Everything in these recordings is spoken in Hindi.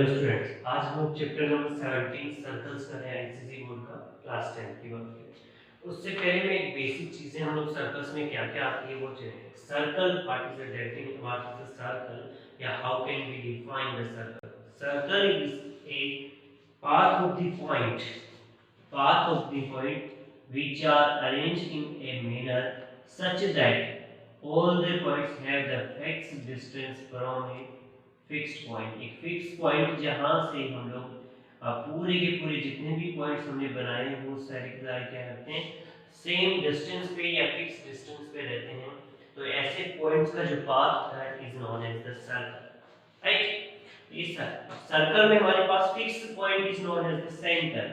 हेलो स्टूडेंट्स, आज हम लोग चैप्टर नंबर 17 सर्कल्स कर रहे हैं आईसीएसई बोर्ड का क्लास 10 की बात करें। उससे पहले मैं एक बेसिक चीजें हम लोग सर्कल्स में क्या क्या आती है वो जानेंगे। Circle, what is the definition, what is the circle या how can we define the circle. Circle is a path of the point path of the point which are arranged in a manner such that all the points have the fixed distance from a fixed point। एक fixed point जहाँ से हम लोग पूरे के पूरे जितने भी पॉइंट्स हमने बनाए हैं वो सारे के सारे क्या रहते हैं, सेम डिस्टेंस पे या फिक्स डिस्टेंस पे रहते हैं। तो ऐसे पॉइंट्स का जो पाथ होता है is known as the circle, right. इस सर्कल में हमारे पास fix point is known as the centre.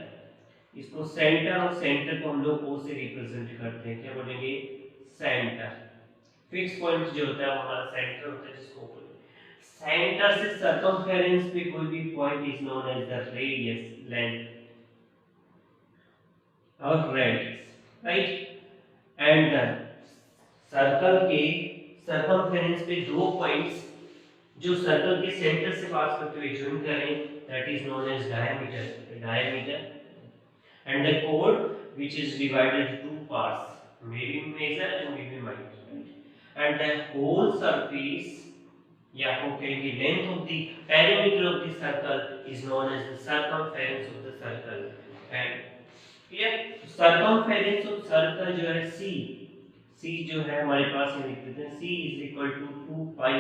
इसको सेंटर और सेंटर को हम लोग ओ से रिप्रेजेंट करते हैं, क्या बोलेंगे, सेंटर। फिक्स पॉइंट जो होता है वो हमारा सेंटर होता है, जिसको सेंटर से सर्कमफेरेंस पे कोई भी point is known as the radius, length और रेडियस, राइट। एंड सर्कल के सर्कमफेरेंस पे दो पॉइंट्स जो सर्कल के सेंटर से पास करते हुए ज्वाइन करें, that is known as diameter and the chord which is divided into two parts, maybe major and maybe minor, and the whole surface, yeah, okay, the length of the perimeter of the circle is known as the circumference of the circle। and here circumference of circle जो है c जो है हमारे पास ये लिख देते हैं, c is equal to 2 pi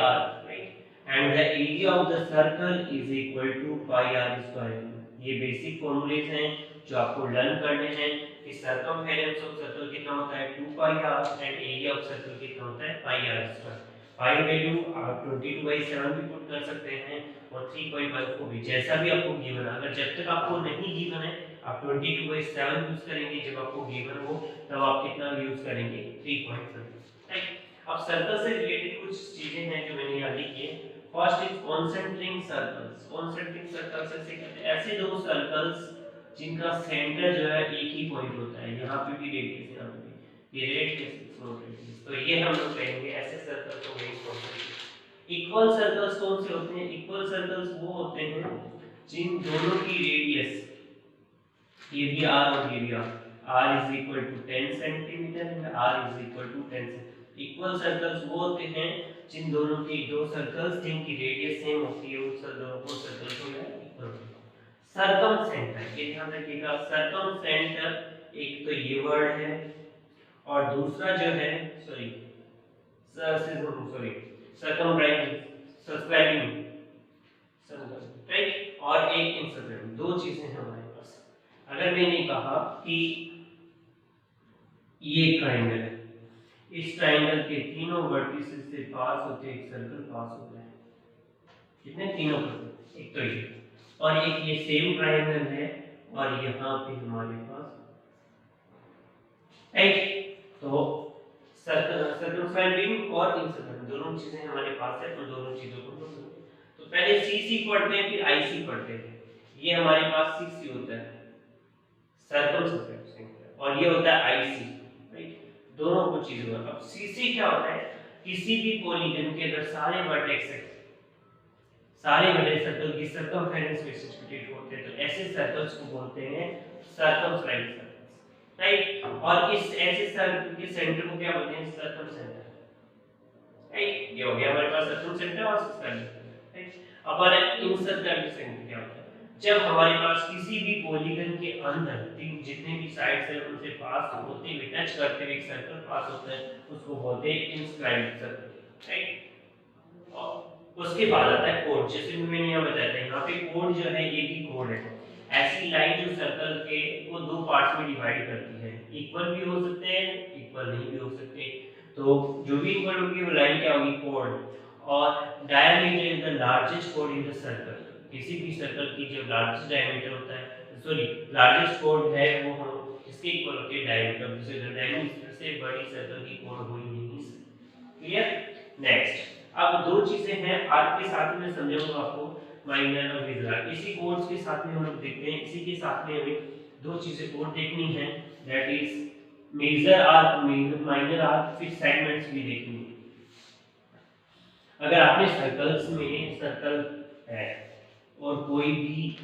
r, right, and the area of the circle is equal to pi r square। ये बेसिक फॉर्मूलेज हैं जो आपको लर्न करने हैं कि सर्कमफेरेंस ऑफ सर्कल कितना होता है 2 पाई r and area of circle कितना होता है पाई r स्क्वायर। पाई वैल्यू आप 22/7 भी पुट कर सकते हैं और 3.1 को भी, जैसा भी आपको गिवन है। अगर जब तक आपको नहीं गिवन है आप 22/7 यूज करेंगे, जब आपको गिवन हो तब आप कितना यूज करेंगे 3.1, राइट। अब सर्कल से रिलेटेड कुछ चीजें हैं जो मैंने यहाँ लिखी है। First is concentric circles. Concentric circles ऐसे कहते हैं ऐसे दो सर्कल्स जिनका सेंटर जो है एक ही पॉइंट होता है, यहाँ पे भी रेडियस, यहाँ पे भी ये रेडियस, तो ये हम लोग कहेंगे ऐसे सर्कल को मेन कॉन्सेंट्रिक। इक्वल सर्कल्स कौन से होते हैं? इक्वल सर्कल्स वो होते हैं जिन दोनों की रेडियस, ये भी r और ये भी r is equal to 10 centimetre and r is equal to 10 centimetre. Equal circles वो होते हैं जिन दोनों की, दो सर्कल्स जिनकी रेडियस सेम होती है, उस दोनों को सर्कल को इक्वल। सर्कम सेंटर, ये ध्यान रखिएगा, सर्कम सेंटर एक तो ये वर्ड है और दूसरा जो है सॉरी सब्सक्राइबिंग, राइट, और एक इंसर्कल, दो चीजें हैं हमारे पास। अगर मैंने कहा कि ये ट्रायंगल है, इस ट्रायंगल के तीनों वर्टिसेस से पास होते एक सर्कल पास होता है, कितने? तीनों पर, एक तो ये और एक ये सेम ट्रायंगल है और यहाँ पे हमारे पास, राइट। तो सर्कमफेरेंस और इंसर्कल दोनों चीजें हमारे पास है, तो दोनों चीजों को तो पहले सीसी पढ़ते हैं फिर आईसी पढ़ते हैं। ये हमारे पास सीसी होता है सर्कमफेरेंस और ये होता है आईसी, राइट, दोनों को चीजों का। अब सीसी क्या होता है? किसी भी पॉलीगन के अगर सारे वर्टेक्स सर्कल की सर्कमफेरेंस में सिचुएटेड होते हैं तो ऐसे सर्कल्स को बोलते हैं सर्कमफ्रेंस सर्कल्स, राइट। और इस ऐसे सर्कल के सेंटर को क्या बोलते हैं? Circum centre, right. ये हो गया हमारे पास सर्कम सेंटर और सर्कल, राइट। अब इंसर्कल सेंटर क्या होता है? जब हमारे पास किसी भी पॉलीगन के अंदर जितने भी साइड्स हैं उनसे पास होते हुए, टच करते हुए एक सर्कल पास होता है, उसको बोलते हैं इंस्क्राइब्ड सर्कल, राइट। और उसके बाद आता है कोड, जैसे मैंने यहाँ बताया था, यहाँ पे कोड जो है ये भी कोड है, ऐसी लाइन जो सर्कल के को दो पार्ट्स में डिवाइड करती है। इक्वल भी हो सकते हैं, इक्वल नहीं भी हो सकते, तो जो भी इक्वल होगी वो लाइन क्या होगी? कोड। और diameter is the largest code in the circle. किसी भी सर्कल की जो लार्जेस्ट डायमीटर होता है, सॉरी लार्जेस्ट कोड है वो हम इसके इक्वल होती है डायमीटर, जिससे डायमीटर से बड़ी सर्कल की कोड हो ही नहीं सकती। क्लियर? नेक्स्ट, अब दो चीजें हैं आपके साथ में समझाऊंगा आपको, माइनर और मेजर। इसी कोड्स के साथ में हम लोग देखते हैं, इसी के साथ में हमें दो चीजें और देखनी है, that is major arc, minor arc, फिर सेगमेंट्स भी देखनी है। अगर आपने सर्कल्स में सर्कल है और कोई भी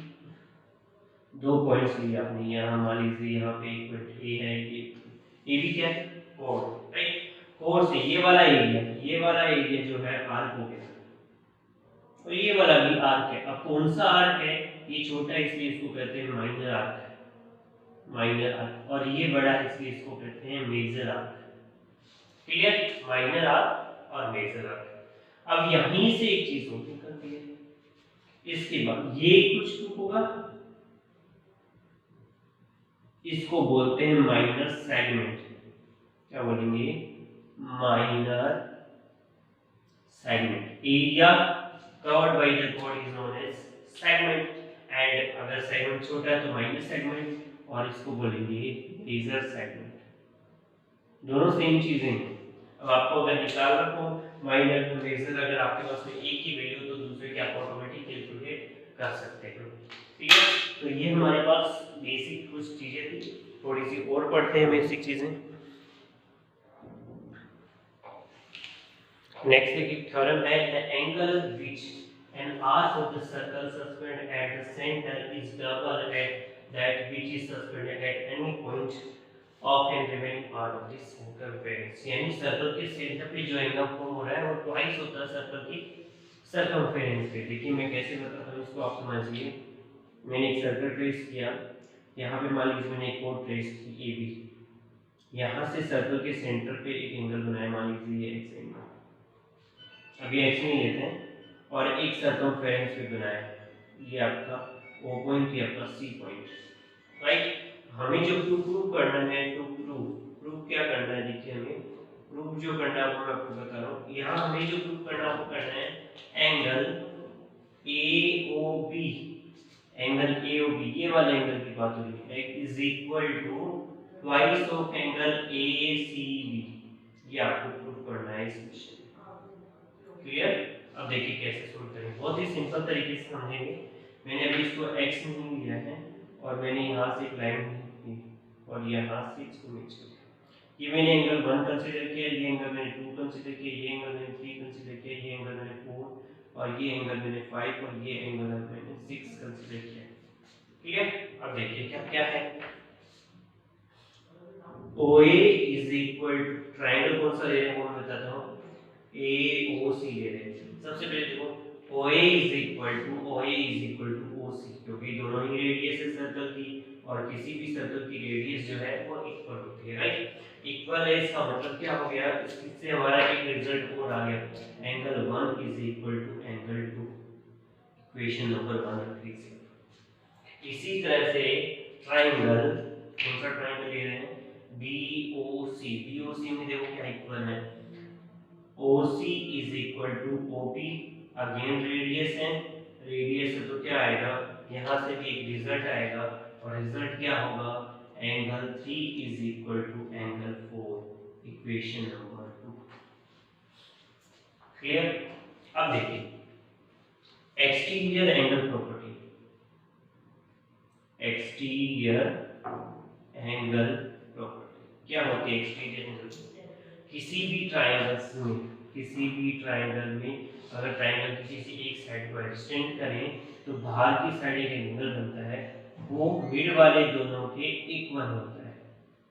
दो पॉइंट्स लिए आपने, यहाँ मान लीजिए यहाँ पे एक पॉइंट ए है, ये भी क्या है कोर, राइट। कोर से ये वाला एरिया जो है आर्क हो गया, और ये वाला भी आर्क है। अब कौन सा आर्क है, ये छोटा है इसलिए इसको कहते हैं माइनर आर्क, माइनर आर्क, और ये बड़ा है इसलिए इसको कहते हैं major arc. Clear, minor arc और मेजर आर्क। अब यहीं से एक चीज और निकलती है, इसके बाद ये कुछ तो होगा, इसको बोलते हैं माइनर सेगमेंट। क्या बोलेंगे, minor segment. Area covered by the कोड is known as segment, and अगर सेगमेंट छोटा है तो माइनर सेगमेंट, और इसको बोलेंगे मेजर सेगमेंट। दोनों सेम चीजें हैं। अब आपको अगर निकालना हो माइनर और मेजर, अगर आपके पास में एक ही वैल्यू तो दूसरे की आप ऑटोमेटिक कैलकुलेट कर सकते हैं, ठीक है। तो ये हमारे पास बेसिक कुछ चीजें थी, थोड़ी सी और पढ़ते हैं बेसिक चीजें। नेक्स्ट एक थ्योरम है, the angle which an arc of the circle suspended at the center is double at that which is suspended at any point of an remaining part of this circumference। यानी सर्कल के सेंटर पे जो एंगल फॉर्म हो रहा है वो ट्वाइस होता है सर्कल की सर्कमफेरेंस पे। देखिए मैं कैसे बताता हूँ इसको, आप समझिए। मैंने एक सर्कल ट्रेस किया, यहाँ पे मान लीजिए मैंने एक और ट्रेस की ए बी, यहाँ से सर्कल के सेंटर पे एक एंगल बनाया, मान लीजिए ये एक्स एंगल, अभी एक्स नहीं लेते हैं, और एक सर्कमफेरेंस पे बनाया, ये आपका ओ पॉइंट, ये आपका सी पॉइंट, राइट। हमें जो प्रूव करना है, प्रूव क्या करना है, देखिए हमें प्रूव जो करना है वो मैं आपको बता रहा हूँ। यहाँ हमें जो प्रूव करना है वो करना है angle A O B, angle A O B, ये वाला एंगल की बात हो रही है, is equal to twice of angle A C B, ये आपको प्रूव करना है इस क्वेश्चन। क्लियर। अब देखिए कैसे सोल्व करेंगे, बहुत ही सिंपल तरीके से समझेंगे। मैंने अभी इसको x नहीं लिया है, और मैंने यहाँ से एक लाइन ली और यहाँ से इसको मैच किया। ये मैंने एंगल 1 कंसीडर किया, ये एंगल मैंने 2 कंसीडर किया, ये एंगल मैंने 3 कंसीडर किया, ये एंगल मैंने 4, और ये एंगल मैंने 5, और ये एंगल मैंने 6 कंसीडर किया। क्लियर। अब देखिए क्या क्या है, OA is equal to, triangle कौन सा ले रहे हैं वो मैं बताता हूँ, AOC ले रहे हैं। सबसे पहले देखो OA is equal to OC, क्योंकि दोनों ही रेडियस है सर्कल की, और किसी भी सर्कल की रेडियस जो है वो इक्वल होती है, राइट। इक्वल है इसका मतलब क्या हो गया, इससे हमारा एक रिजल्ट और आ गया, angle 1 is equal to angle 2, equation number 1 लिख सकते। इसी तरह से ट्रायंगल, कौन सा ट्रायंगल ले रहे हैं, BOC में देखो क्या इक्वल है, OC is equal to OP, again radius है, रेडियस है तो क्या आएगा, यहाँ से भी एक रिजल्ट आएगा, और रिजल्ट क्या होगा, angle 3 is equal to angle 4, equation number 2। Clear. अब देखिए exterior angle property, exterior angle property क्या होती है, एक्सटीरियर एंगल किसी भी ट्रायंगल में अगर ट्रायंगल की किसी एक साइड को एक्सटेंड करें तो बाहर की साइड एक एंगल बनता है, वो मिड वाले दोनों के इक्वल होता है,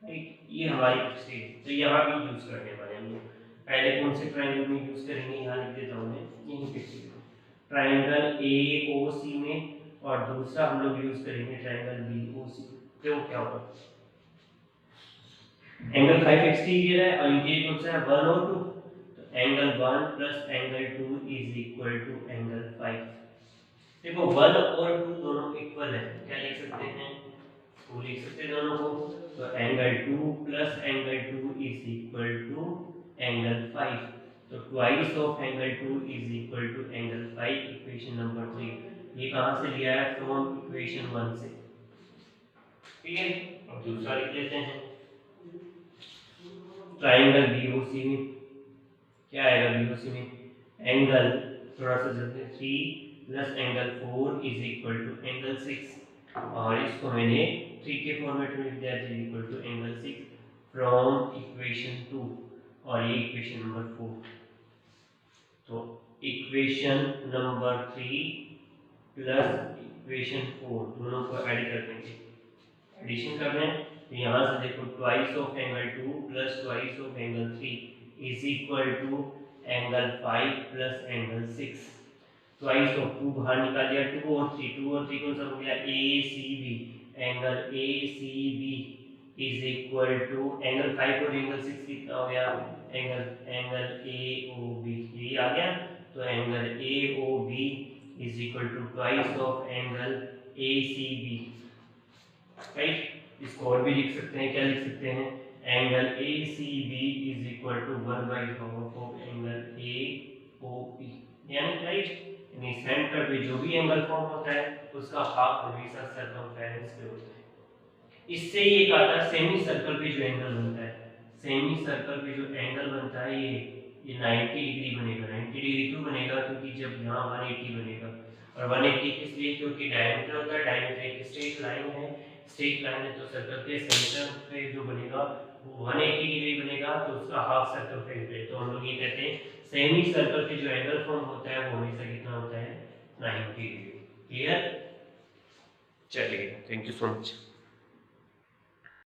ठीक। ये हमारी हिस्ट्री है, तो यहाँ भी यूज करने वाले हैं। पहले कौन से ट्रायंगल में यूज करेंगे, यहाँ लिख देता हूँ मैं, यहीं पे ट्रायंगल AOC में, और दूसरा हम लोग यूज करेंगे ट्रायंगल BOC। तो क्या होगा, एंगल 5 एक्सटीरियर है और ये कौन सा है 1 और 2, तो angle 1 plus angle 2 is equal to angle 5। देखो 1 और 2 दोनों इक्वल है, क्या लिख सकते हैं, 2 लिख सकते हैं दोनों को, तो angle 2 plus angle 2 is equal to angle 5, तो twice of angle 2 is equal to angle 5, equation number 3। ये कहां से लिया है, फ्रॉम इक्वेशन 1 से, ठीक है। अब दूसरा लिख लेते हैं, ट्रायंगल BOC में क्या आएगा, BOC में एंगल थोड़ा सा जल्दी 3 plus angle 4 is equal to angle 6, और इसको मैंने 3 के फॉर्मेट में लिख दिया is equal to angle 6 from equation 2, और ये इक्वेशन नंबर 4। तो इक्वेशन नंबर 3 प्लस इक्वेशन 4 दोनों को ऐड कर देंगे, एडिशन कर लें। तो यहाँ से देखो twice of angle 2 plus twice of angle 3 is equal to angle 5 plus angle 6। Twice of 2 बाहर निकाल दिया, 2 और 3 कौन सा हो गया, A C B. Angle A C B is equal to angle 5 और एंगल 6 कितना हो गया, एंगल ए ओ बी, ये आ गया। तो angle A O B is equal to twice of angle A C B, right. इसको और भी लिख सकते हैं, क्या लिख सकते हैं, angle A C B is equal to 1/half of angle A O B, यानी राइट, यानी सेंटर पे जो भी एंगल फॉर्म होता है उसका हाफ हमेशा सर्कमफेरेंस पे होता है। इससे ही एक आता है सेमी सर्कल पे जो एंगल बनता है, सेमी सर्कल पे जो एंगल बनता है ये 90 डिग्री बनेगा। 90 डिग्री क्यों बनेगा, क्योंकि जब यहाँ 180 बनेगा, और 180 किस लिए, क्योंकि डायमीटर होता है, डायमीटर एक स्ट्रेट लाइन है, स्ट्रेट लाइन है तो सर्कल के सेंटर पे जो बनेगा वो 180 डिग्री बनेगा, तो उसका हाफ सर्कमफेरेंस है। तो हम लोग ये कहते हैं सेमी सर्कल पे जो एंगल फॉर्म होता है वो हमेशा कितना होता है, 90 डिग्री। क्लियर, चलिए, थैंक यू सो मच।